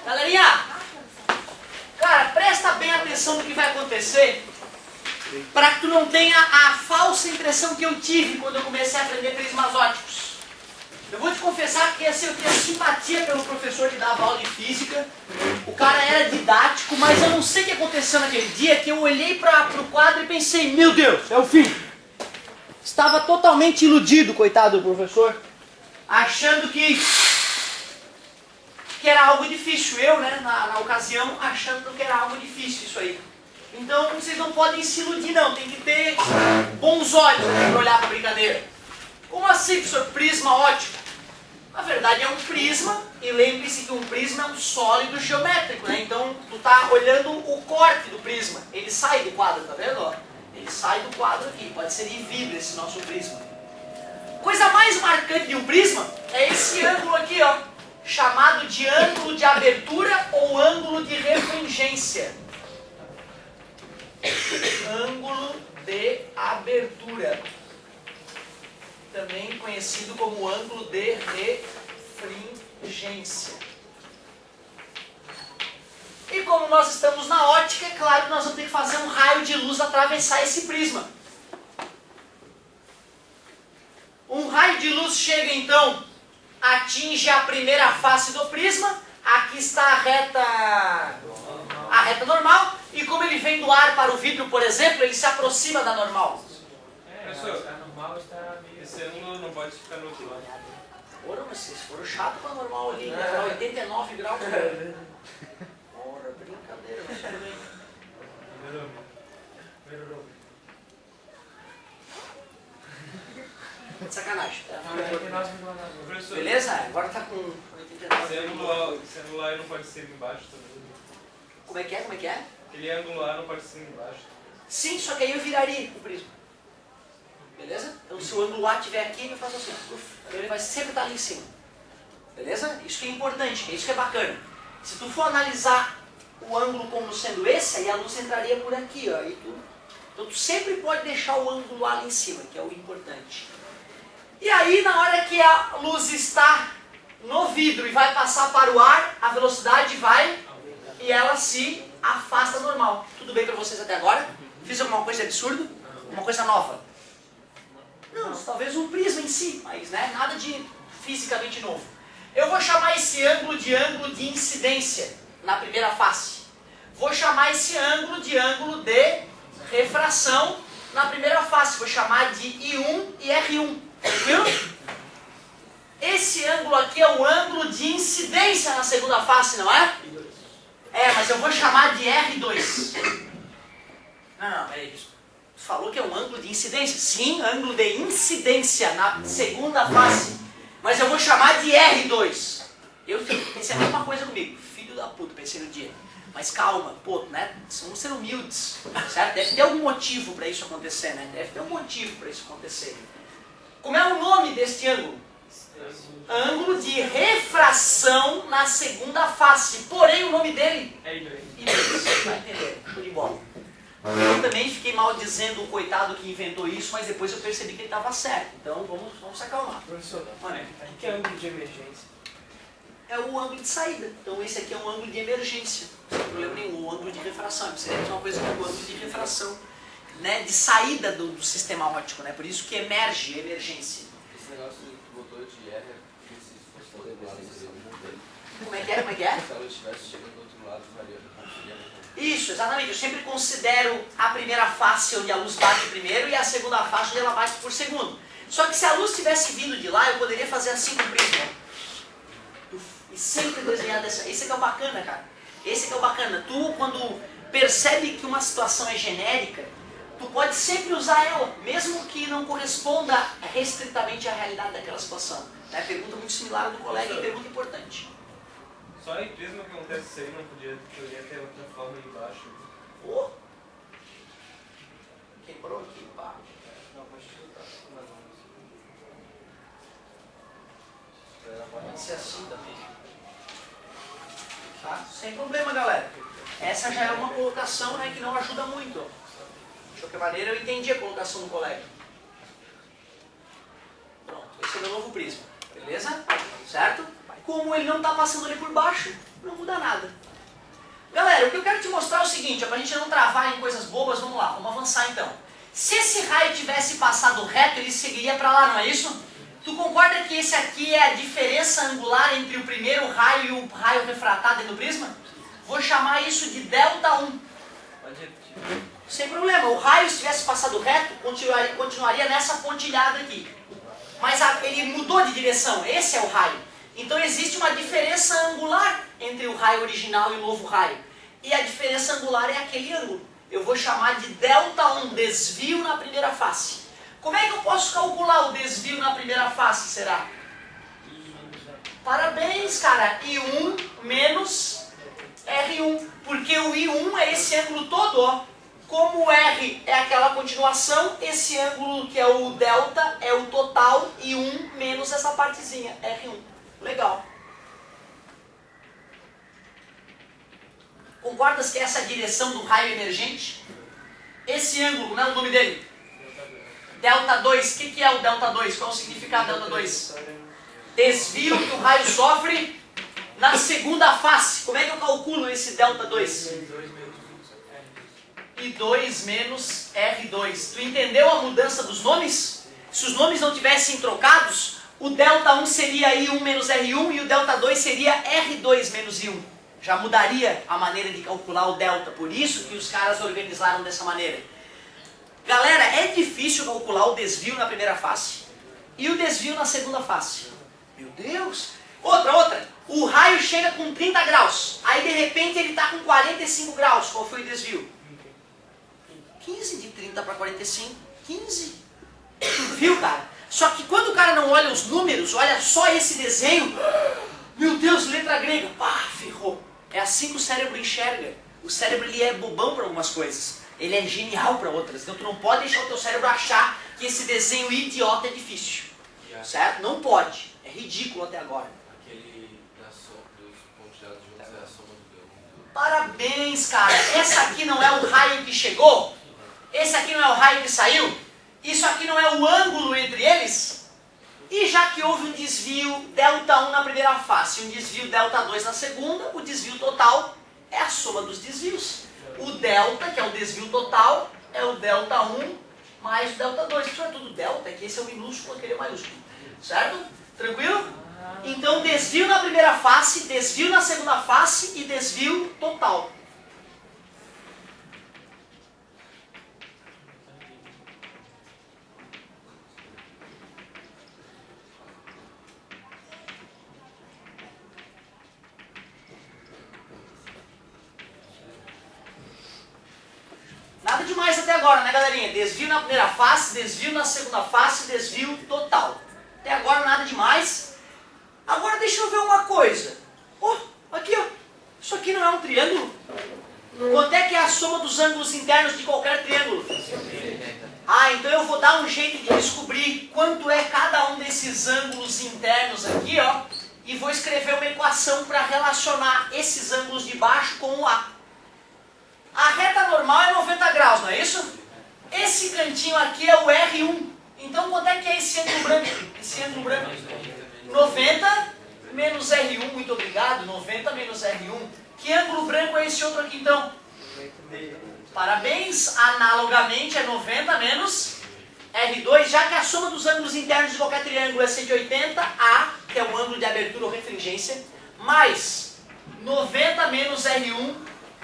Galerinha, cara, presta bem atenção no que vai acontecer para que tu não tenha a falsa impressão que eu tive quando eu comecei a aprender prismas óticos. Eu vou te confessar que assim, eu tinha simpatia pelo professor que dava aula de física. O cara era didático, mas eu não sei o que aconteceu naquele dia que eu olhei para o quadro e pensei, meu Deus, é o fim. Estava totalmente iludido, coitado do professor, achando que era algo difícil. Eu, né, na ocasião, achando que era algo difícil isso aí. Então, vocês não podem se iludir, não. Tem que ter bons olhos para olhar para a brincadeira. Como assim, professor? Prisma ótico? Na verdade, é um prisma, e lembre-se que um prisma é um sólido geométrico, né? Então, tu tá olhando o corte do prisma. Ele sai do quadro, tá vendo? Ó? Ele sai do quadro aqui. Pode ser de vidro esse nosso prisma. Coisa mais marcante de um prisma é esse ângulo aqui, ó, chamado de ângulo de abertura ou ângulo de refringência. Ângulo de abertura, também conhecido como ângulo de refringência. E como nós estamos na ótica, é claro que nós vamos ter que fazer um raio de luz atravessar esse prisma. Um raio de luz chega então, atinge a primeira face do prisma. Aqui está a reta normal. E como ele vem do ar para o vidro, por exemplo, ele se aproxima da normal. Professor, a normal está meio... Esse ângulo não pode ficar no outro lado. Ora, mas vocês foram chato com a normal ali, né? Para 89 graus. Ora, brincadeira, mas tudo bem. Melhorou. Sacanagem. Tá? Professor, Beleza? Agora tá com 89. esse ângulo A não pode ser embaixo também. Como é que é? Como é que é? Aquele ângulo A não pode ser embaixo. Sim, só que aí eu viraria o prisma. Beleza? Então se o ângulo A estiver aqui, eu faço assim. Ele vai sempre estar ali em cima. Beleza? Isso que é importante, isso que é bacana. Se tu for analisar o ângulo como sendo esse, aí a luz entraria por aqui, ó. Então tu sempre pode deixar o ângulo A ali em cima, que é o importante. E aí, na hora que a luz está no vidro e vai passar para o ar, a velocidade vai e ela se afasta normal. Tudo bem para vocês até agora? Fiz alguma coisa de absurdo? Uma coisa nova? Não, talvez um prisma em si, mas né, nada de fisicamente novo. Eu vou chamar esse ângulo de incidência na primeira face. Vou chamar esse ângulo de refração na primeira face. Vou chamar de I1 e R1. Viu? Esse ângulo aqui é o ângulo de incidência na segunda face, não é? É, mas eu vou chamar de R2. Não, peraí. Tu falou que é um ângulo de incidência? Sim, ângulo de incidência na segunda face. Mas eu vou chamar de R2. Eu pensei a mesma coisa comigo. Filho da puta, pensei no dia. Mas calma, pô, né? Vamos ser humildes, certo? Deve ter algum motivo para isso acontecer, né? Deve ter um motivo para isso acontecer. Como é o nome deste ângulo? Ângulo de refração na segunda face. Porém, o nome dele é I2. Vai entender. Show de bola. Eu também fiquei mal dizendo o coitado que inventou isso, mas depois eu percebi que ele estava certo. Então, vamos se acalmar. Professor, o que é ângulo de emergência? É o ângulo de saída. Então, esse aqui é um ângulo de emergência. Sem problema nenhum. O ângulo de refração. Seria uma coisa como o ângulo de refração. Né, de saída do sistema óptico, né? Por isso que emerge, emergência. Esse negócio que tu botou de R é porque se fosse do outro lado, seria um modelo. Como é que é? Como é que é? Se a luz estivesse chegando do outro lado, varia. Isso, exatamente. Eu sempre considero a primeira face onde a luz bate primeiro e a segunda face onde ela bate por segundo. Só que se a luz tivesse vindo de lá, eu poderia fazer assim com o prisma. E sempre desenhar dessa. Esse que é o bacana, cara. Esse que é o bacana. Tu, quando percebe que uma situação é genérica, tu pode sempre usar ela, mesmo que não corresponda restritamente à realidade daquela situação. É uma pergunta muito similar à do colega e pergunta importante. Só em prisma que acontece isso aí, não podia ter outra forma aí embaixo. Oh. Quebrou aqui, pá. Não, pode chutar. Pode ser assim também. Tá? Sem problema, galera. Essa já é uma colocação, né, que não ajuda muito. De qualquer maneira, eu entendi a colocação do colega. Pronto, esse é o meu novo prisma. Beleza? certo? Como ele não está passando ali por baixo, não muda nada. Galera, o que eu quero te mostrar é o seguinte, para a gente não travar em coisas bobas, vamos lá, vamos avançar então. Se esse raio tivesse passado reto, ele seguiria para lá, não é isso? Tu concorda que esse aqui é a diferença angular entre o primeiro raio e o raio refratado dentro do prisma? Vou chamar isso de ΔI. Pode repetir. Sem problema, o raio se tivesse passado reto, continuaria nessa pontilhada aqui. Mas ele mudou de direção, esse é o raio. Então existe uma diferença angular entre o raio original e o novo raio. E a diferença angular é aquele ângulo. Eu vou chamar de ΔI, desvio na primeira face. Como é que eu posso calcular o desvio na primeira face, será? Parabéns, cara. I1 menos R1. Porque o I1 é esse ângulo todo, ó. Como o R é aquela continuação, esse ângulo que é o delta é o total I1 menos essa partezinha, R1. Legal. Concordas que essa é a direção do raio emergente? Esse ângulo, como é o nome dele? ΔI. O que é o ΔI? Qual é o significado do ΔI? Desvio que o raio sofre na segunda face. Como é que eu calculo esse ΔI? I2 menos R2. Tu entendeu a mudança dos nomes? Se os nomes não tivessem trocados, o ΔI seria I1 menos R1 e o ΔI seria R2 menos I1. Já mudaria a maneira de calcular o delta, por isso que os caras organizaram dessa maneira. Galera, é difícil calcular o desvio na primeira face e o desvio na segunda face. Meu Deus! Outra. O raio chega com 30 graus, aí de repente ele está com 45 graus. Qual foi o desvio? 15 de 30 para 45. 15. Viu, cara? Só que quando o cara não olha os números, olha só esse desenho. Meu Deus, letra grega. Pá, ferrou. É assim que o cérebro enxerga. O cérebro ele é bobão para algumas coisas. Ele é genial para outras. Então tu não pode deixar o teu cérebro achar que esse desenho idiota é difícil. Certo? Não pode. É ridículo até agora. Aquele dos pontilhados juntos é a soma do grão. Parabéns, cara. Essa aqui não é o raio que chegou? Esse aqui não é o raio que saiu? Isso aqui não é o ângulo entre eles? E já que houve um desvio ΔI na primeira face e um desvio ΔI na segunda, o desvio total é a soma dos desvios. O delta, que é o desvio total, é o ΔI mais o ΔI. Isso é tudo delta, é que esse é o minúsculo, aquele é o maiúsculo. Certo? Tranquilo? Então desvio na primeira face, desvio na segunda face e desvio total. Nada demais até agora, né, galerinha? Desvio na primeira face, desvio na segunda face, desvio total. Até agora nada demais. Agora deixa eu ver uma coisa. Ó, aqui ó. Isso aqui não é um triângulo? Quanto é que é a soma dos ângulos internos de qualquer triângulo? Ah, então eu vou dar um jeito de descobrir quanto é cada um desses ângulos internos aqui, ó. E vou escrever uma equação para relacionar esses ângulos de baixo com o A. A reta normal é 90 graus, não é isso? Esse cantinho aqui é o R1. Então quanto é que é esse ângulo branco? Esse ângulo branco? 90 menos R1, muito obrigado. 90 menos R1. Que ângulo branco é esse outro aqui então? Parabéns, analogamente é 90 menos R2, já que a soma dos ângulos internos de qualquer triângulo é 180, A, que é o ângulo de abertura ou refringência, mais 90 menos R1,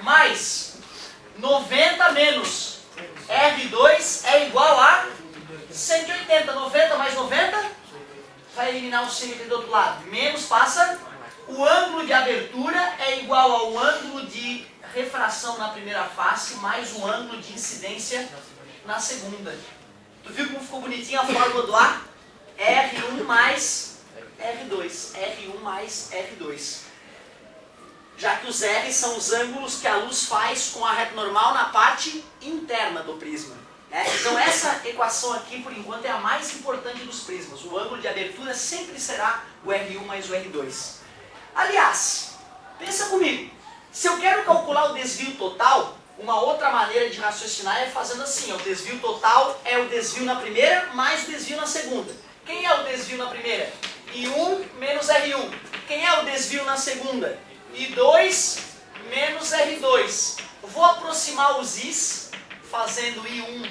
mais 90 menos R2 é igual a 180. 90 mais 90 vai eliminar o 180 do outro lado. Menos passa, o ângulo de abertura é igual ao ângulo de refração na primeira face mais o ângulo de incidência na segunda. Tu viu como ficou bonitinha a fórmula do A? R1 mais R2. R1 mais R2. Já que os R são os ângulos que a luz faz com a reta normal na parte interna do prisma. Né? Então essa equação aqui, por enquanto, é a mais importante dos prismas. O ângulo de abertura sempre será o R1 mais o R2. Aliás, pensa comigo. Se eu quero calcular o desvio total, uma outra maneira de raciocinar é fazendo assim. O desvio total é o desvio na primeira mais o desvio na segunda. Quem é o desvio na primeira? I1 menos R1. Quem é o desvio na segunda? I2 menos R2. Vou aproximar os Is, fazendo I1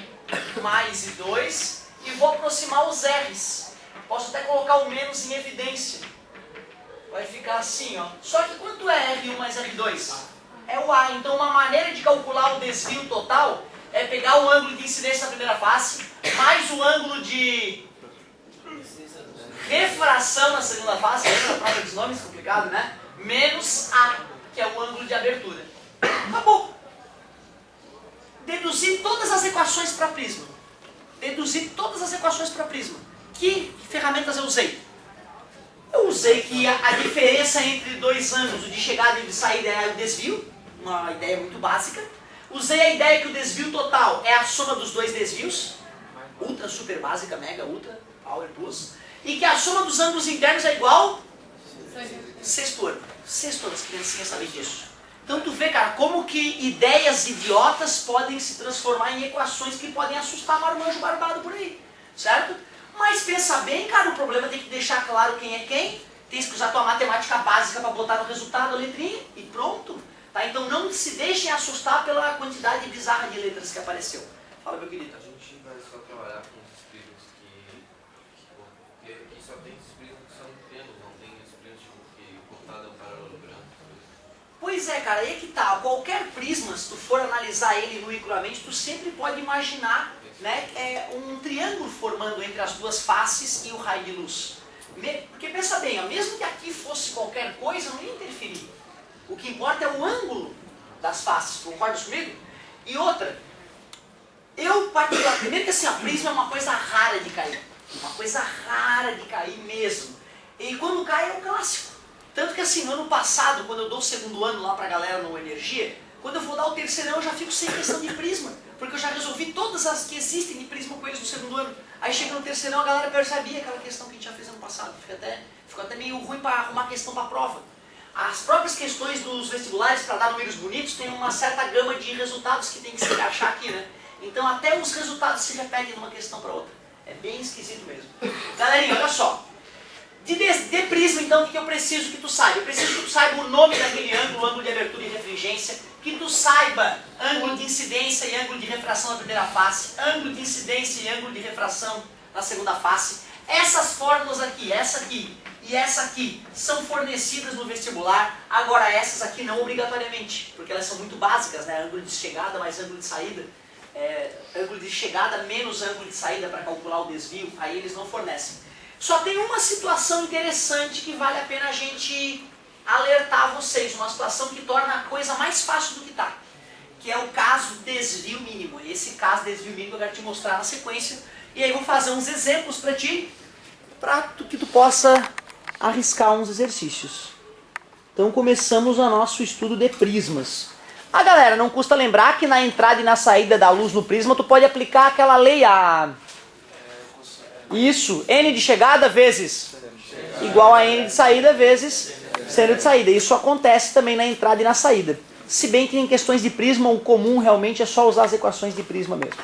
mais I2, e vou aproximar os R's. Posso até colocar o menos em evidência. Vai ficar assim, ó. Só que quanto é R1 mais R2? É o A. Então uma maneira de calcular o desvio total é pegar o ângulo de incidência na primeira face, mais o ângulo de refração na segunda face, lembra a prova dos nomes, complicado, né? Menos A, que é o ângulo de abertura. Acabou. Deduzir todas as equações para prisma. Deduzir todas as equações para prisma. Que ferramentas eu usei? Eu usei que a diferença entre dois ângulos, o de chegada e de saída, é o desvio, uma ideia muito básica. Usei a ideia que o desvio total é a soma dos dois desvios, ultra, super básica, mega, ultra, power, plus, e que a soma dos ângulos internos é igual sexto ano. Sexto ano, as criancinhas sabem disso. Então tu vê, cara, como que ideias idiotas podem se transformar em equações que podem assustar marmanjo barbado por aí, certo? Mas pensa bem, cara, o problema tem que deixar claro quem é quem, tem que usar tua matemática básica para botar no resultado a letrinha e pronto. Tá? Então não se deixem assustar pela quantidade bizarra de letras que apareceu. Fala, meu querido. A gente vai só trabalhar com os prismas que só tem esses prismas que são triângulos, não tem esses prismas que cortado é um paralelogramo. Pois é, cara, aí que tá. Qualquer prisma, se tu for analisar ele nu e cruamente, tu sempre pode imaginar, né, um triângulo formando entre as duas faces e o raio de luz. Porque pensa bem, ó, mesmo que aqui fosse qualquer coisa, não ia interferir. O que importa é o ângulo das faces, concordas comigo? E outra, eu particularmente, primeiro que assim, a prisma é uma coisa rara de cair. Uma coisa rara de cair mesmo. E quando cai é um clássico. Tanto que assim, no ano passado, quando eu dou o segundo ano lá pra galera no Energia, quando eu vou dar o terceiro ano eu já fico sem questão de prisma. Porque eu já resolvi todas as que existem de prisma com eles no segundo ano. Aí chega no terceiro ano, a galera percebia aquela questão que a gente já fez ano passado. Ficou até meio ruim para arrumar questão para a prova. As próprias questões dos vestibulares, para dar números bonitos, tem uma certa gama de resultados que tem que se encaixar aqui, né? Então até os resultados se repetem de uma questão para outra. É bem esquisito mesmo. Galerinha, olha só. De prisma, então, o que eu preciso que tu saiba? Eu preciso que tu saiba o nome daquele ângulo, ângulo de abertura e refringência, que tu saiba ângulo de incidência e ângulo de refração na primeira face, ângulo de incidência e ângulo de refração na segunda face. Essas fórmulas aqui, essa aqui e essa aqui, são fornecidas no vestibular. Agora essas aqui não obrigatoriamente, porque elas são muito básicas, né? Ângulo de chegada mais ângulo de saída. Ângulo de chegada menos ângulo de saída para calcular o desvio, aí eles não fornecem. Só tem uma situação interessante que vale a pena a gente alertar vocês, uma situação que torna a coisa mais fácil do que está, que é o caso desvio mínimo. Esse caso desvio mínimo eu quero te mostrar na sequência, e aí vou fazer uns exemplos para ti, para que tu possa arriscar uns exercícios. Então começamos o nosso estudo de prismas. Galera, não custa lembrar que na entrada e na saída da luz no prisma tu pode aplicar aquela lei, isso, N de chegada vezes igual a N de saída vezes seno de saída. Isso acontece também na entrada e na saída. Se bem que em questões de prisma, o comum realmente é só usar as equações de prisma mesmo.